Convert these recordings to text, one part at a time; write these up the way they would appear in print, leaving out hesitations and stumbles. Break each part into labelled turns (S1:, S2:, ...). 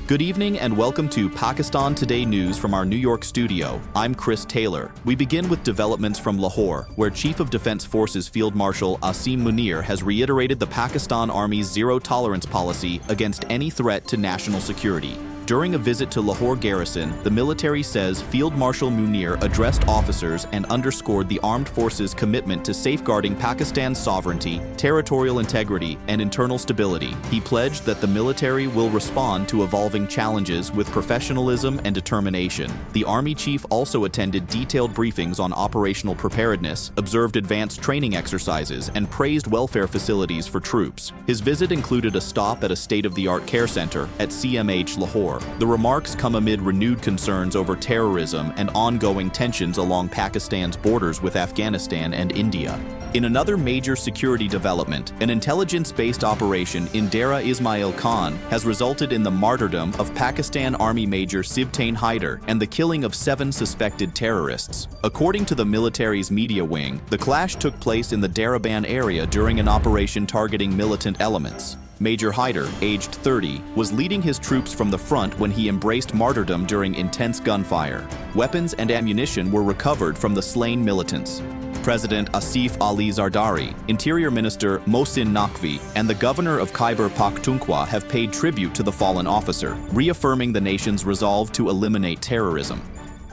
S1: Good evening and welcome to Pakistan Today News from our New York studio. I'm Chris Taylor. We begin with developments from Lahore, where Chief of Defense Forces Field Marshal Asim Munir has reiterated the Pakistan Army's zero-tolerance policy against any threat to national security. During a visit to Lahore Garrison, the military says Field Marshal Munir addressed officers and underscored the armed forces' commitment to safeguarding Pakistan's sovereignty, territorial integrity, and internal stability. He pledged that the military will respond to evolving challenges with professionalism and determination. The Army chief also attended detailed briefings on operational preparedness, observed advanced training exercises, and praised welfare facilities for troops. His visit included a stop at a state-of-the-art care center at CMH Lahore. The remarks come amid renewed concerns over terrorism and ongoing tensions along Pakistan's borders with Afghanistan and India. In another major security development, an intelligence-based operation in Dera Ismail Khan has resulted in the martyrdom of Pakistan Army Major Sibtain Haider and the killing of 7 suspected terrorists. According to the military's media wing, the clash took place in the Deraban area during an operation targeting militant elements. Major Haider, aged 30, was leading his troops from the front when he embraced martyrdom during intense gunfire. Weapons and ammunition were recovered from the slain militants. President Asif Ali Zardari, Interior Minister Mohsin Naqvi, and the Governor of Khyber Pakhtunkhwa have paid tribute to the fallen officer, reaffirming the nation's resolve to eliminate terrorism.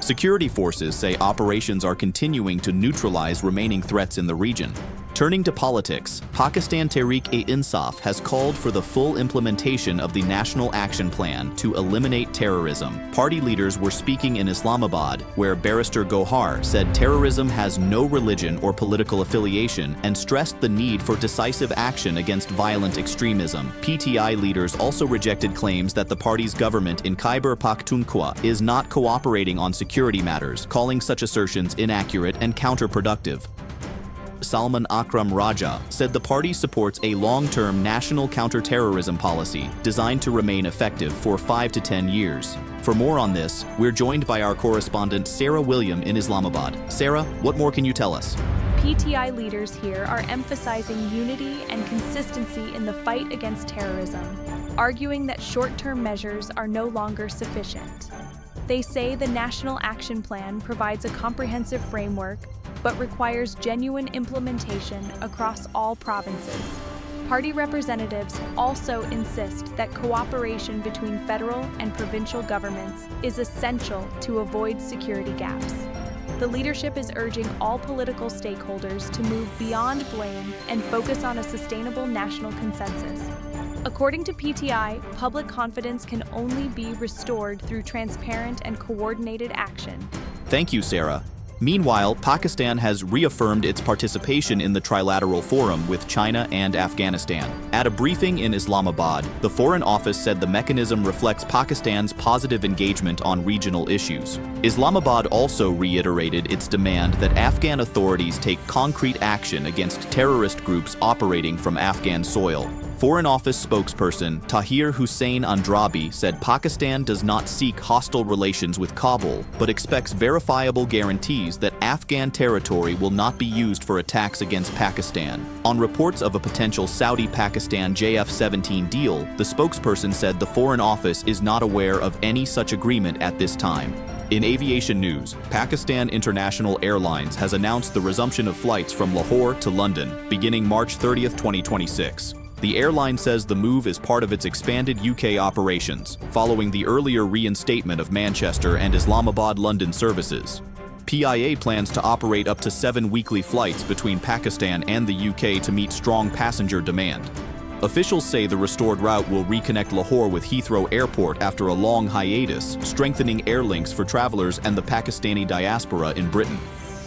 S1: Security forces say operations are continuing to neutralize remaining threats in the region. Turning to politics, Pakistan Tehreek-e-Insaf has called for the full implementation of the National Action Plan to eliminate terrorism. Party leaders were speaking in Islamabad, where Barrister Gohar said terrorism has no religion or political affiliation and stressed the need for decisive action against violent extremism. PTI leaders also rejected claims that the party's government in Khyber Pakhtunkhwa is not cooperating on security matters, calling such assertions inaccurate and counterproductive. Salman Akram Raja said the party supports a long-term national counter-terrorism policy designed to remain effective for 5 to 10 years. For more on this, we're joined by our correspondent Sarah William in Islamabad. Sarah, what more can you tell us?
S2: PTI leaders here are emphasizing unity and consistency in the fight against terrorism, arguing that short-term measures are no longer sufficient. They say the National Action Plan provides a comprehensive framework but requires genuine implementation across all provinces. Party representatives also insist that cooperation between federal and provincial governments is essential to avoid security gaps. The leadership is urging all political stakeholders to move beyond blame and focus on a sustainable national consensus. According to PTI, public confidence can only be restored through transparent and coordinated action.
S1: Thank you, Sarah. Meanwhile, Pakistan has reaffirmed its participation in the trilateral forum with China and Afghanistan. At a briefing in Islamabad, the Foreign Office said the mechanism reflects Pakistan's positive engagement on regional issues. Islamabad also reiterated its demand that Afghan authorities take concrete action against terrorist groups operating from Afghan soil. Foreign Office spokesperson Tahir Hussain Andrabi said Pakistan does not seek hostile relations with Kabul, but expects verifiable guarantees that Afghan territory will not be used for attacks against Pakistan. On reports of a potential Saudi-Pakistan JF-17 deal, the spokesperson said the Foreign Office is not aware of any such agreement at this time. In aviation news, Pakistan International Airlines has announced the resumption of flights from Lahore to London, beginning March 30, 2026. The airline says the move is part of its expanded UK operations, following the earlier reinstatement of Manchester and Islamabad-London services. PIA plans to operate up to 7 weekly flights between Pakistan and the UK to meet strong passenger demand. Officials say the restored route will reconnect Lahore with Heathrow Airport after a long hiatus, strengthening air links for travelers and the Pakistani diaspora in Britain.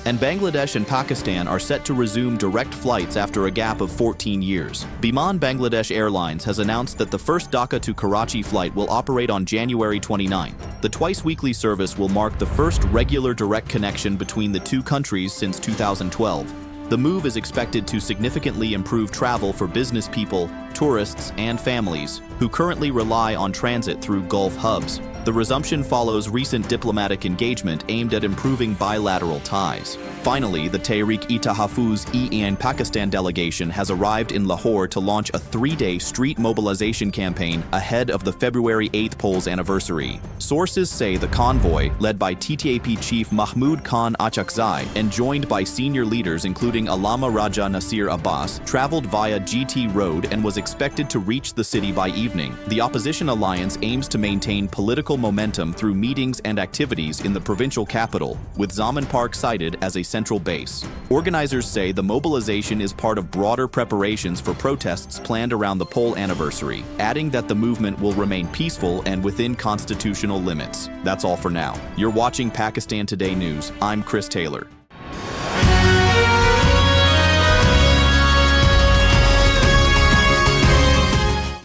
S1: And Bangladesh and Pakistan are set to resume direct flights after a gap of 14 years. Biman Bangladesh Airlines has announced that the first Dhaka to Karachi flight will operate on January 29th. The twice-weekly service will mark the first regular direct connection between the two countries since 2012. The move is expected to significantly improve travel for business people, tourists, and families who currently rely on transit through Gulf hubs. The resumption follows recent diplomatic engagement aimed at improving bilateral ties. Finally, the Tehreek-e-Tahafuz-e-Iran Pakistan delegation has arrived in Lahore to launch a 3-day street mobilization campaign ahead of the February 8th polls anniversary. Sources say the convoy, led by TTAP chief Mahmood Khan Achakzai and joined by senior leaders including Allama Raja Nasir Abbas, traveled via GT Road and was expected to reach the city by evening. The opposition alliance aims to maintain political momentum through meetings and activities in the provincial capital, with Zaman Park cited as a central base. Organizers say the mobilization is part of broader preparations for protests planned around the poll anniversary, adding that the movement will remain peaceful and within constitutional limits. That's all for now. You're watching Pakistan Today News. I'm Chris Taylor.